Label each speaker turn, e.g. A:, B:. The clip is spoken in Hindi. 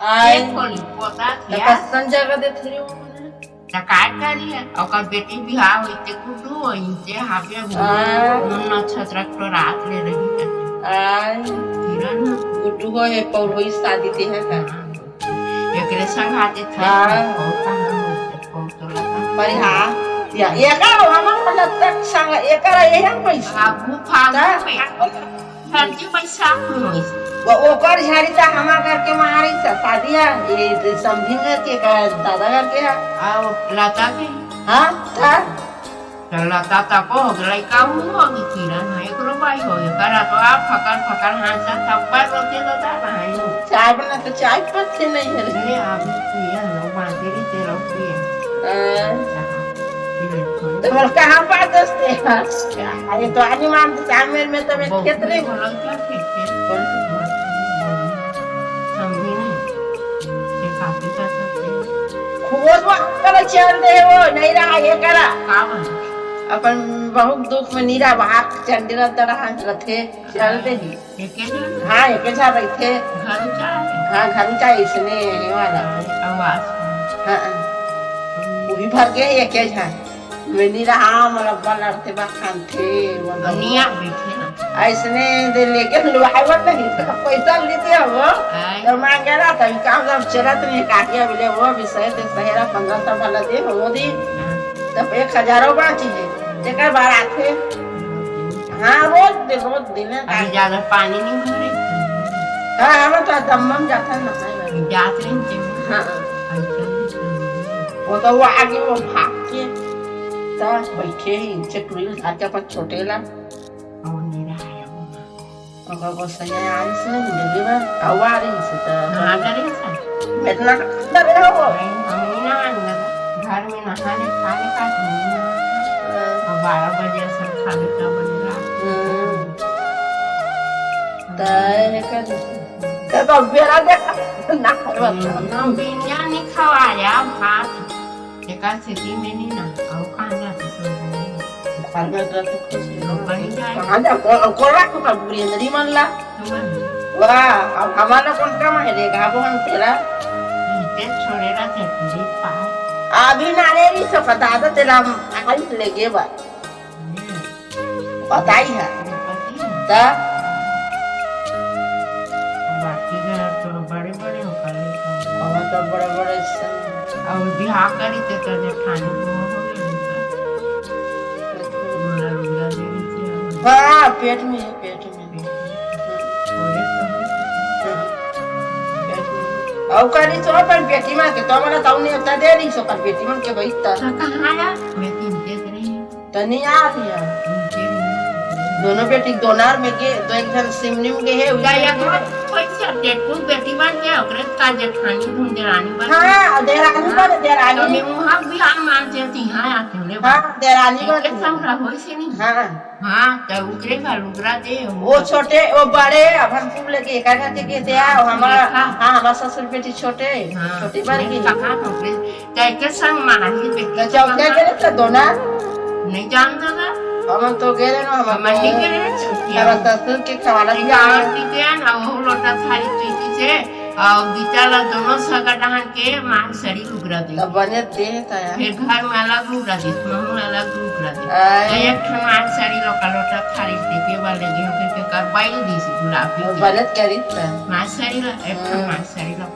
A: आय
B: खोली पोता
A: तो
B: थिया
A: कसन जगह दे थरी वो
B: त काय करिए ओकर बेटी बिहाव होइते कुटू होइते हाबे मन नक्षत्र तो रात ले रही है
A: आय
B: किरण
A: गुड्डू को है पौर होई शादी ते है का
B: एकरे संग आते थे
A: हाँ।
B: और कहां होते पोतला
A: पर हां या एका हमर मतलब तक संग एका ये हम पैसा
B: आगू फागू में धरती पैसा होइस
A: वो ओकर झाड़ी ता हमार घर के मारी सा शादिया ये समझिंगे के का दादा घर के
B: आओ लता के
A: हां था
B: लता तक हो गई का होगी किरण है एकरो भाई हो करा तो आप फकर हाथ से थप्पड़ रोते तो ता नहीं
A: चाय बना तो चाय पत्ते नहीं है
B: ये आप ये लो बांधेरी ते लो पिए
A: तो बोल कहां पास दस्ते अरे तो आनी मान तो सामने में तो मैं खेत नहीं
B: बोला क्या खेत समझी नहीं ये काफी कर सकते
A: खूब कर चल दे वो नहीं रहा ये करा
B: का बन
A: अपन बहुत दुख में नीरा भाग चंडीरा तरह रथे चलते ही
B: ये के दिन
A: हां एक जा रही थे
B: घर चाहे
A: हां घर का इसने ये वाला
B: आवाज
A: हां वो भी भर के एक जा मैं नीरा मरब्बा लड़ते बा खान थे वो
B: दुनिया बैठे ना
A: ऐसने दे लेके लुहावत नहीं तो पैसा लेते हो तो मांगे ना तभी काम जब चलत नहीं काटिया मिले वो विषय से सहेरा 1500 वाला दे वो दी तब 1000 बाची है जेकर बार आथे हां रोज दिन
B: अभी ज्यादा पानी नहीं भरे
A: हां हम तो दमम जाता ना
B: जाते हैं
A: हां वो तो वो आगे वो भाग के ता बैठे ही चटुरी आके अपन छोटेला
B: और नहीं रहा है वो
A: और वो सही आई से मिले बा आवारी से तो
B: नहा करे सा
A: इतना डर रहा हो
B: हम नहीं नहाने घर में नहाने खाने का और 12 बजे से खाने का बनेगा
A: ताए कर तो बेरा दे ना
B: ना बिना नहीं खवाया भात एका स्थिति में नहीं ना और खाना तो
A: घर में तो कुछ
B: बनी जाए
A: हां कोला को का बुरी नहीं मन ला वाह अब हमारा कौन काम है रे गाबो हम तेरा
B: इतने छोड़े रहते पूरी पार
A: अभी नाले री सो बता दो तेरा आई लेगे बा बताई है ता
B: बाकी घर तो बड़े बड़े हो कर
A: हम तो बड़े बड़े
B: और बिहार करी ते तो जेठानी को हो गया
A: हां पेट में है पेट में औ करी तो अपन बेटी मां के तो मला ताऊ ने बता दे रही सो पर बेटी मां के भाई ता
B: कहां आया मैं तीन देख रही हूं
A: तनी आ दिया दोनों बेटी दोनार में के तो एक जन सिमनिम के है
B: या या कोई से देखू बेटी बन के ओकरे का जेठानी ढूंढ रानी बन
A: हां देरानी
B: तो मैं वहां भी आ मान देती हां आके ले
A: हां देरानी
B: के संग होई से नहीं
A: हां
B: हां तो उकरे का लुगरा दे
A: वो छोटे वो बड़े अब हम तुम लेके एक घंटे के थे हमारा हां हमारा ससुर बेटी छोटे छोटी बन की
B: कहां होके ते के संग मारी बेटी
A: चौके के तो दोना
B: नहीं जानता था
A: हम तो गए ना हम
B: मंडी के रे छुट्टी
A: हमारा ससुर के खवाना दिया
B: आरती के ना वो लोटा थाली चीटी से और गीताला दोनों सगा डहन के मां सरी लुगरा दे
A: तब बने देता है
B: फिर घर में अलग लुगरा दे महू अलग लुगरा दे एक ठमार सरी लोटा थाली देके वाले गेहूं के करवाई दी सी गुलाबी
A: बने करी था
B: मां सरी एक ठमार सरी लो